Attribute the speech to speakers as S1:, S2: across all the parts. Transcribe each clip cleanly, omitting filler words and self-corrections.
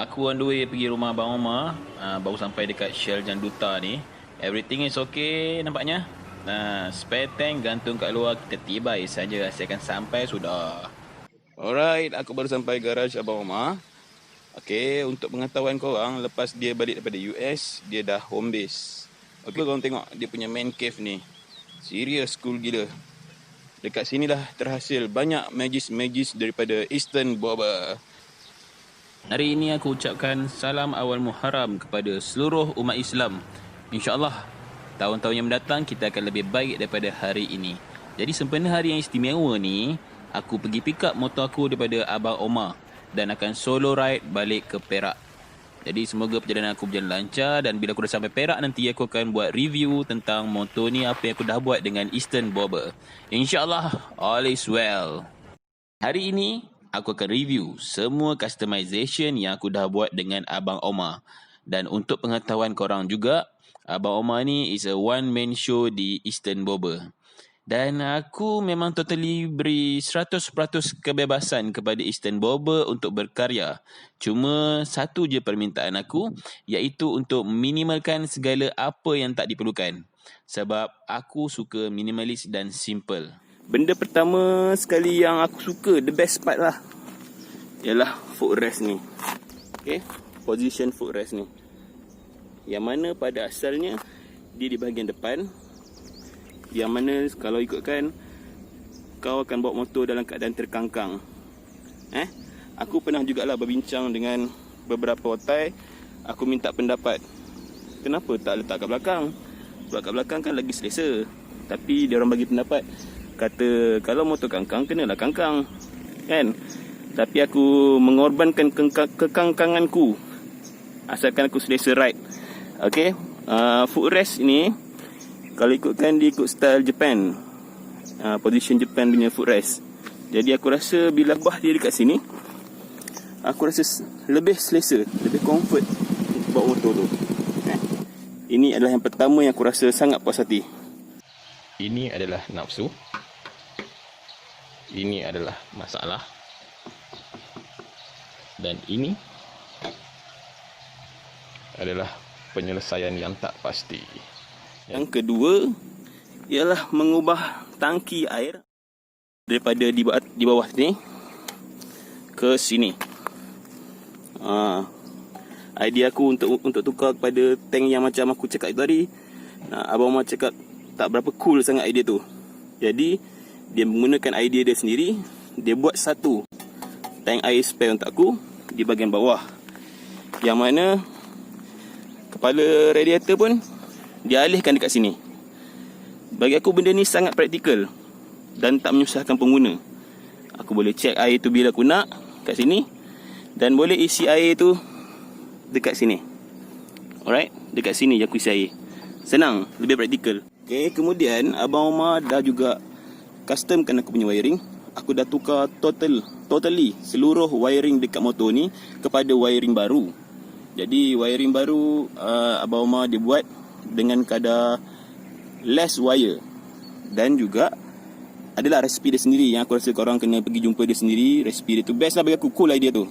S1: Aku on the way pergi rumah Abang Omar. Baru sampai dekat Shell Janduta ni. Everything is okay nampaknya. Spare tank gantung kat luar. Kita tibai saja. Saya akan sampai sudah. Alright, aku baru sampai garaj Abang Omar. Okay, untuk pengetahuan korang, lepas dia balik daripada US, dia dah home base. Okay, korang tengok dia punya main cave ni. Serius cool gila. Dekat sini dah terhasil banyak magis-magis daripada Eastern Bobber. Hari ini aku ucapkan salam awal Muharram kepada seluruh umat Islam. InsyaAllah, tahun-tahun yang mendatang kita akan lebih baik daripada hari ini. Jadi sempena hari yang istimewa ni, aku pergi pick up motor aku daripada Abang Omar dan akan solo ride balik ke Perak. Jadi semoga perjalanan aku berjalan lancar dan bila aku dah sampai Perak nanti aku akan buat review tentang motor ni, apa yang aku dah buat dengan Eastern Bobber. InsyaAllah, all is well. Hari ini, aku akan review semua customization yang aku dah buat dengan Abang Omar. Dan untuk pengetahuan korang juga, Abang Omar ni is a one man show di Eastern Bobber. Dan aku memang totally beri 100% kebebasan kepada Eastern Bobber untuk berkarya. Cuma satu je permintaan aku, iaitu untuk minimalkan segala apa yang tak diperlukan. Sebab aku suka minimalis dan simple. Benda pertama sekali yang aku suka, the best part lah, ialah footrest ni. Okay, position footrest ni. Yang mana pada asalnya dia di bahagian depan. Yang mana kalau ikutkan, kau akan bawa motor dalam keadaan terkangkang. Aku pernah jugalah berbincang dengan beberapa otai. Aku minta pendapat, kenapa tak letak kat belakang? Sebab kat belakang kan lagi selesa. Tapi dia orang bagi pendapat, kata kalau motor kangkang, kenalah kangkang, kan? Tapi aku mengorbankan kekangkanganku asalkan aku selesa ride. Okay, footrest ni kalau ikutkan dia ikut style Japan, position Japan punya footrest. Jadi aku rasa bila bah dia dekat sini, aku rasa lebih selesa, lebih comfort untuk bawa motor tu. Ini adalah yang pertama yang aku rasa sangat puas hati. Ini adalah nafsu. Ini adalah masalah. Dan ini adalah penyelesaian yang tak pasti. Yang kedua ialah mengubah tangki air daripada di bawah ni ke sini. Idea aku untuk tukar kepada tank yang macam aku cakap tadi, Abang Omar cakap tak berapa cool sangat idea tu. Jadi dia menggunakan idea dia sendiri. Dia buat satu tank air spare untuk aku di bahagian bawah, yang mana kepala radiator pun dia alihkan dekat sini. Bagi aku benda ni sangat praktikal dan tak menyusahkan pengguna. Aku boleh check air tu bila aku nak kat sini, dan boleh isi air tu dekat sini. Alright, dekat sini je aku isi air. Senang, lebih praktikal. Okay, kemudian Abang Omar dah juga customkan aku punya wiring. Aku dah tukar totally seluruh wiring dekat motor ni kepada wiring baru. Jadi wiring baru Abang Omar dia buat dengan kadar less wire. Dan juga adalah resipi dia sendiri, yang aku rasa korang kena pergi jumpa dia sendiri. Resipi dia tu best lah bagi aku, cool idea tu.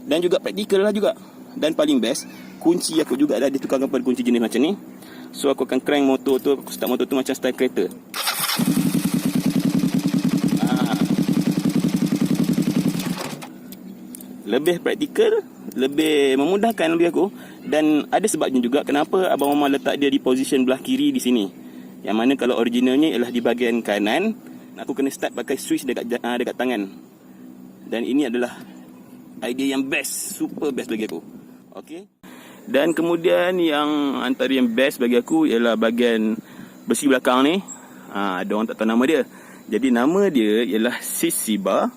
S1: Dan juga praktikal lah juga. Dan paling best, kunci aku juga dah ditukarkan pada kunci jenis macam ni. So aku akan crank motor tu, aku start motor tu macam style kereta. Lebih praktikal, lebih memudahkan bagi aku. Dan ada sebabnya juga kenapa Abang Omar letak dia di position belah kiri di sini. Yang mana kalau originalnya ialah di bahagian kanan, aku kena start pakai switch dekat tangan. Dan ini adalah idea yang best, super best bagi aku. Okay. Dan kemudian yang antara yang best bagi aku ialah bahagian besi belakang ni. Ada orang tak tahu nama dia. Jadi nama dia ialah CC bar,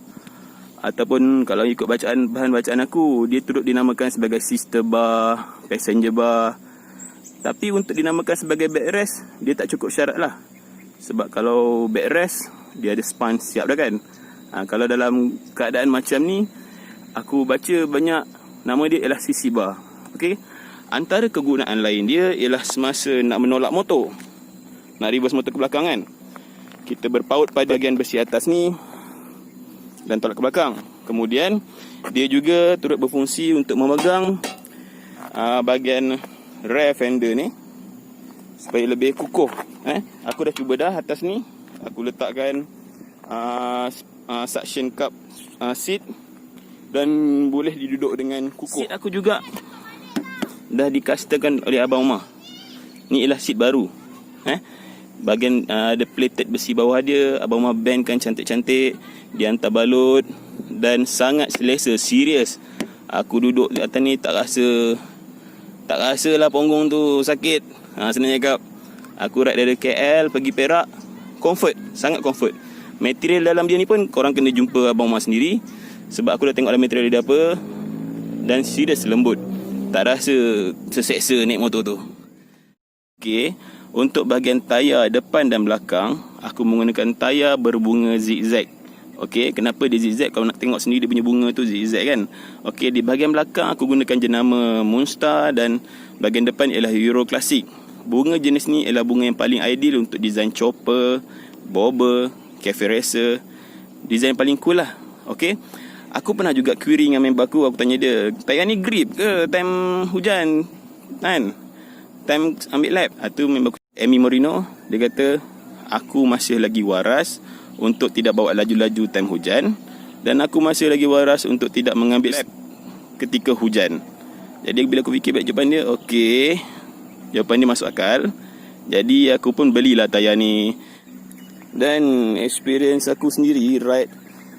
S1: ataupun kalau ikut bahan bacaan aku, dia turut dinamakan sebagai sister bar, passenger bar. Tapi untuk dinamakan sebagai backrest, dia tak cukup syarat lah. Sebab kalau backrest, dia ada span siap dah kan. Kalau dalam keadaan macam ni, aku baca banyak nama dia ialah CC bar. Okay. Antara kegunaan lain dia ialah semasa nak menolak motor, nak reverse motor ke belakang kan, kita berpaut pada bahagian besi atas ni dan tolak ke belakang.
S2: Kemudian dia juga turut berfungsi untuk memegang bahagian rear fender ni supaya lebih kukuh. Aku dah cuba dah atas ni. Aku letakkan suction cup seat dan boleh diduduk dengan kukuh. Seat aku juga dah dicustomkan oleh Abang Omar. Ni ialah seat baru. Bahagian ada plated besi bawah dia, Abang Omar bandkan cantik-cantik, dia hantar balut dan sangat selesa, serius. Aku duduk di atas ni tak rasa lah punggung tu sakit. Senang cakap, aku ride dari KL pergi Perak, comfort, sangat comfort. Material dalam dia ni pun korang kena jumpa Abang Omar sendiri, sebab aku dah tengok dalam material dia apa, dan serius lembut. Tak rasa terseksa naik motor tu. Okey, untuk bahagian tayar depan dan belakang, aku menggunakan tayar berbunga zigzag. Okey, kenapa dia zigzag? Kalau nak tengok sendiri dia punya bunga tu zigzag kan. Okey, di bahagian belakang aku gunakan jenama Moonstar dan bahagian depan ialah Euro Classic. Bunga jenis ni ialah bunga yang paling ideal untuk design chopper, bobber, cafe racer. Design paling cool lah. Okey. Aku pernah juga query dengan member aku tanya dia, tayar ni grip ke time hujan? Kan? Time ambil lap. Itu member aku, Amy Morino, dia kata aku masih lagi waras untuk tidak bawa laju-laju time hujan, dan aku masih lagi waras untuk tidak mengambil lap ketika hujan. Jadi bila aku fikir baik jawapan dia, okey, jawapan dia masuk akal. Jadi aku pun belilah tayar ni. Dan experience aku sendiri ride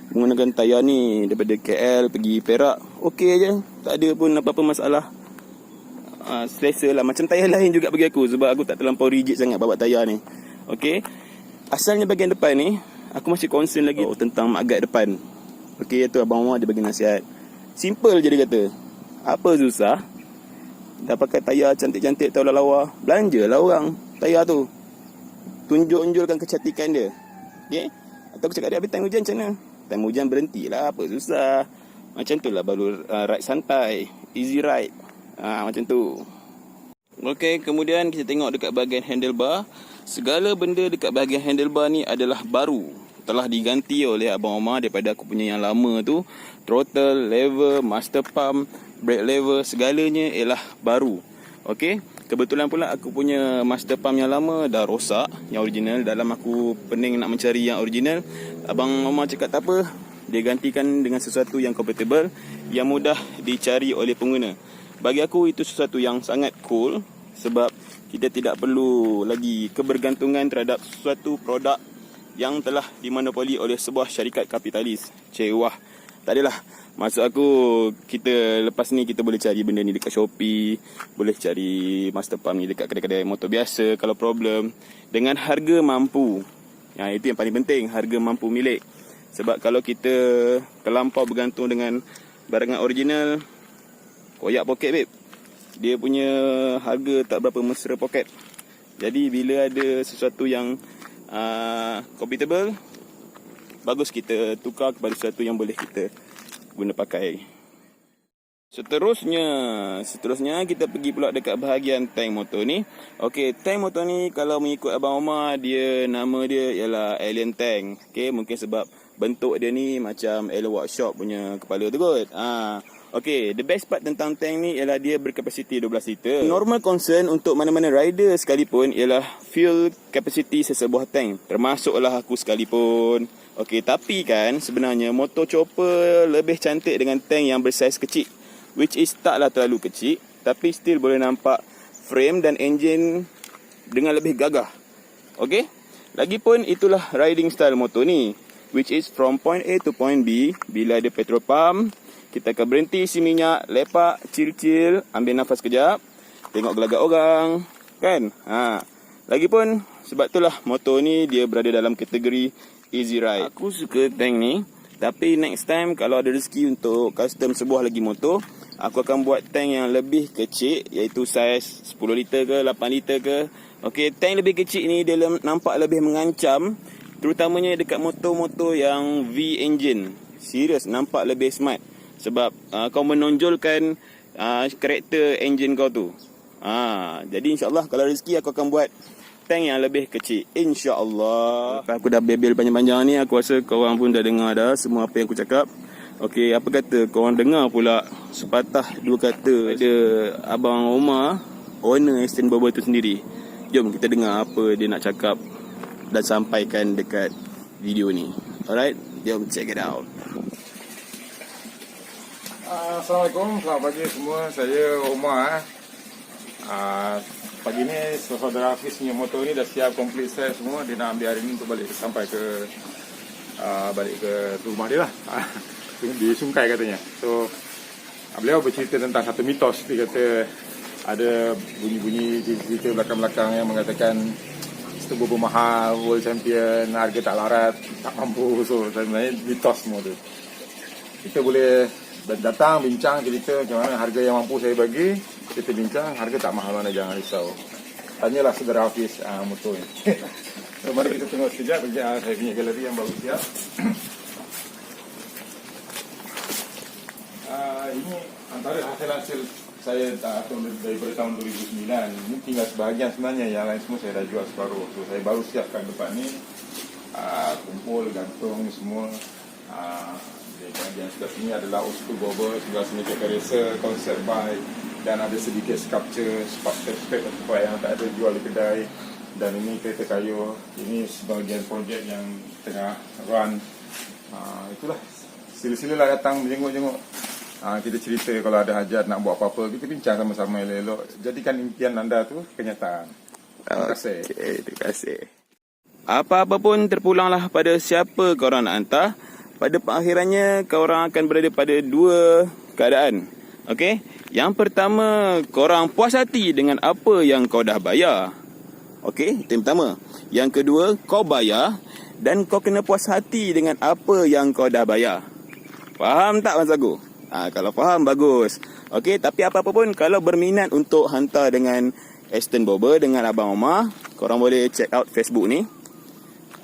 S2: menggunakan tayar ni daripada KL pergi Perak, okey je, tak ada pun apa-apa masalah. Selesa lah. Macam tayar lain juga bagi aku, sebab aku tak terlampau rigid sangat bawa tayar ni. Okey, asalnya bahagian depan ni aku masih concern lagi tentang mudguard depan. Okey, itu Abang Omar dia bagi nasihat. Simple je dia kata. Apa susah? Dah pakai tayar cantik-cantik tahu lawa, belanjalah orang tayar tu. Tunjuk-unjulkan kecantikan dia. Okey? Atau aku cakap dia habis time hujan macam mana? Time hujan berhentilah, apa susah. Macam tu lah baru ride santai, easy ride. Macam tu. Okey, kemudian kita tengok dekat bahagian handlebar. Segala benda dekat bahagian handlebar ni adalah baru. Telah diganti oleh Abang Omar daripada aku punya yang lama tu. Throttle, lever, master pump, brake lever, segalanya ialah baru. Okey, kebetulan pula aku punya master pump yang lama dah rosak, yang original. Dalam aku pening nak mencari yang original, Abang Omar cakap tak apa, dia gantikan dengan sesuatu yang compatible, yang mudah dicari oleh pengguna. Bagi aku itu sesuatu yang sangat cool, sebab kita tidak perlu lagi kebergantungan terhadap suatu produk yang telah dimonopoli oleh sebuah syarikat kapitalis. Wah, tak adalah. Maksud aku, kita lepas ni kita boleh cari benda ni dekat Shopee, boleh cari master pump ni dekat kedai-kedai motor biasa kalau problem, dengan harga mampu. Itu yang paling penting, harga mampu milik. Sebab kalau kita terlampau bergantung dengan barangan original, koyak poket babe. Dia punya harga tak berapa mesra poket. Jadi bila ada sesuatu yang compatible, bagus kita tukar kepada sesuatu yang boleh kita guna pakai. Seterusnya kita pergi pula dekat bahagian tank motor ni. Okey, tank motor ni kalau mengikut Abang Omar, nama dia ialah Alien Tank. Okey, mungkin sebab bentuk dia ni macam Alien Workshop punya kepala tu kot. Okey, the best part tentang tank ni ialah dia berkapasiti 12 liter. Normal concern untuk mana-mana rider sekalipun ialah fuel capacity sesebuah tank, termasuklah aku sekalipun. Okey, tapi kan sebenarnya motor chopper lebih cantik dengan tank yang bersaiz kecil, which is taklah terlalu kecil, tapi still boleh nampak frame dan engine dengan lebih gagah. Okey, lagipun itulah riding style motor ni, which is from point A to point B. Bila ada petrol pump, kita akan berhenti isi minyak, lepak, chill-chill, ambil nafas kejap, tengok gelagat orang, kan? Lagipun sebab itulah motor ni dia berada dalam kategori easy ride. Aku suka tank ni, tapi next time kalau ada rezeki untuk custom sebuah lagi motor, aku akan buat tank yang lebih kecil, iaitu saiz 10 liter ke 8 liter ke. Okey, tank lebih kecil ni dia nampak lebih mengancam, terutamanya dekat motor-motor yang V engine. Serius, nampak lebih smart. Sebab kau menonjolkan karakter engine kau tu. Jadi insyaAllah kalau rezeki aku akan buat tank yang lebih kecil, InsyaAllah. Lepas aku dah bebel panjang-panjang ni, aku rasa korang pun dah dengar dah semua apa yang aku cakap. Okey, apa kata korang dengar pula sepatah dua kata ada Abang Omar, owner Aston Bobber tu sendiri. Jom kita dengar apa dia nak cakap dan sampaikan dekat video ni. Alright, jom check it out.
S3: Assalamualaikum, selamat pagi semua. Saya Omar. Pagi ni saudara Hafiz punya motor ni dah siap komplit set semua. Dia nak ambil hari ni untuk balik sampai ke rumah dia lah. Di Sungkai katanya. So beliau bercerita tentang satu mitos. Dia kata ada bunyi-bunyi cerita belakang-belakang yang mengatakan Aston Bobber mahal, world champion, harga tak larat, tak mampu. So sebenarnya mitos semua tu. Kita boleh datang bincang cerita macam mana harga yang mampu saya bagi. Kita bincang, harga tak mahal mana, jangan risau. Tanyalah saudara Hafiz motor ni. So, mari kita tengok sekejap saya punya galeri yang baru siap. Ini antara hasil-hasil saya daripada tahun 2009. Ini tinggal sebahagian sebenarnya, yang lain semua saya dah jual separuh. So saya baru siapkan depan ni, kumpul, gantung ni semua. Bahagian sebelah sini adalah Aston Bobber, sebelah sini kereta racer, concept bike, dan ada sedikit sculpture, spek yang tak ada jual di kedai. Dan ini kereta kayu. Ini sebahagian projek yang tengah run. Itulah, sila-silalah datang menjenguk-jenguk. Kita cerita kalau ada hajat nak buat apa-apa, kita bincang sama-sama elok-elok. Jadikan impian anda tu kenyataan. Terima kasih.
S2: Okay, terima kasih. Apa-apa pun terpulanglah pada siapa korang nak hantar. Pada pengakhirannya, korang akan berada pada dua keadaan. Okey? Yang pertama, korang puas hati dengan apa yang kau dah bayar. Okey? Itu yang pertama. Yang kedua, kau bayar dan kau kena puas hati dengan apa yang kau dah bayar. Faham tak, Mas Agu? Kalau faham, bagus. Okey, tapi apa-apa pun, kalau berminat untuk hantar dengan Aston Bobber, dengan Abang Omar, korang boleh check out Facebook ni.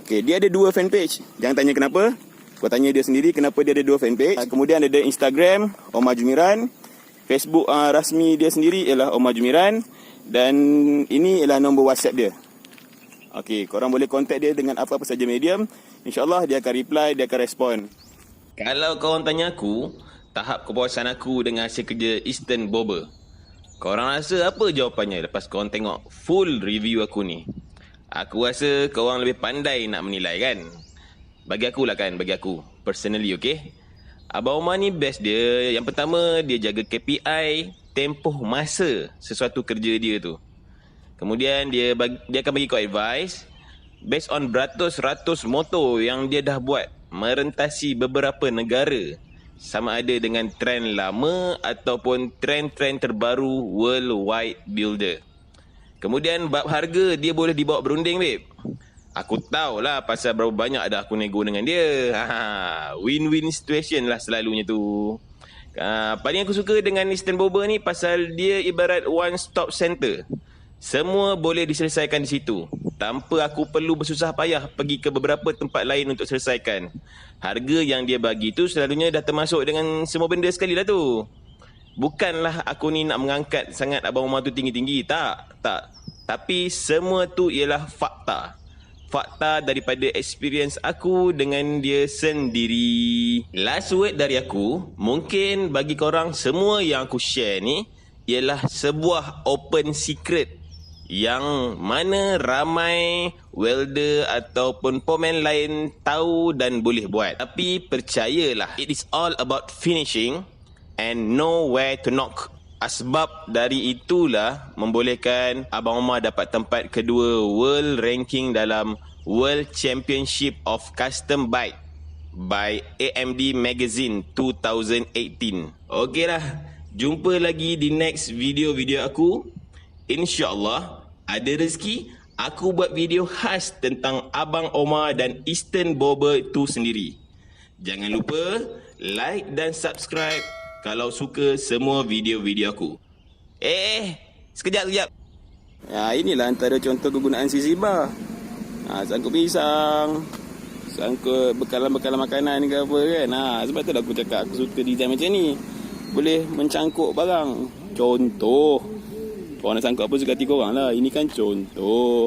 S2: Okey, dia ada dua fanpage. Jangan tanya kenapa. Kau tanya dia sendiri kenapa dia ada dua fanpage. Kemudian ada Instagram, Omar Jumiran. Facebook rasmi dia sendiri ialah Omar Jumiran. Dan ini ialah nombor WhatsApp dia. Okey, korang boleh contact dia dengan apa-apa saja medium. InsyaAllah dia akan reply, dia akan respon.
S1: Kalau korang tanya aku, tahap kepuasan aku dengan hasil kerja Aston Bobber, korang rasa apa jawapannya lepas korang tengok full review aku ni? Aku rasa korang lebih pandai nak menilai kan? Bagi aku lah kan, bagi aku personally, okay? Abang Omar ni best dia. Yang pertama, dia jaga KPI, tempoh masa sesuatu kerja dia tu. Kemudian dia akan bagi kau advice based on beratus-ratus motor yang dia dah buat merentasi beberapa negara, sama ada dengan trend lama ataupun trend-trend terbaru worldwide builder. Kemudian bab harga, dia boleh dibawa berunding, babe. Aku tahulah pasal berapa banyak dah aku nego dengan dia. Win-win situation lah selalunya tu. Paling aku suka dengan Aston Bobber ni pasal dia ibarat one stop center. Semua boleh diselesaikan di situ tanpa aku perlu bersusah payah pergi ke beberapa tempat lain untuk selesaikan. Harga yang dia bagi tu selalunya dah termasuk dengan semua benda sekali lah tu. Bukanlah aku ni nak mengangkat sangat Abang Omar tu tinggi-tinggi. Tak. Tapi semua tu ialah fakta. Fakta daripada experience aku dengan dia sendiri. Last word dari aku, mungkin bagi korang semua yang aku share ni ialah sebuah open secret yang mana ramai welder ataupun pomen lain tahu dan boleh buat. Tapi percayalah, it is all about finishing and know where to knock. Asbab dari itulah membolehkan Abang Omar dapat tempat kedua world ranking dalam World Championship of Custom Bike by AMD Magazine 2018. Okeylah, jumpa lagi di next video-video aku. InsyaAllah, ada rezeki, aku buat video khas tentang Abang Omar dan Aston Bobber itu sendiri. Jangan lupa like dan subscribe kalau suka semua video-video aku. Sekejap.
S2: Inilah antara contoh kegunaan CC bar. Sangkut pisang, sangkut bekalan-bekalan makanan ke apa kan. Sebab tu lah aku cakap aku suka design macam ni. Boleh mencangkuk barang. Contoh. Korang nak sangkut apa suka hati korang lah. Ini kan contoh.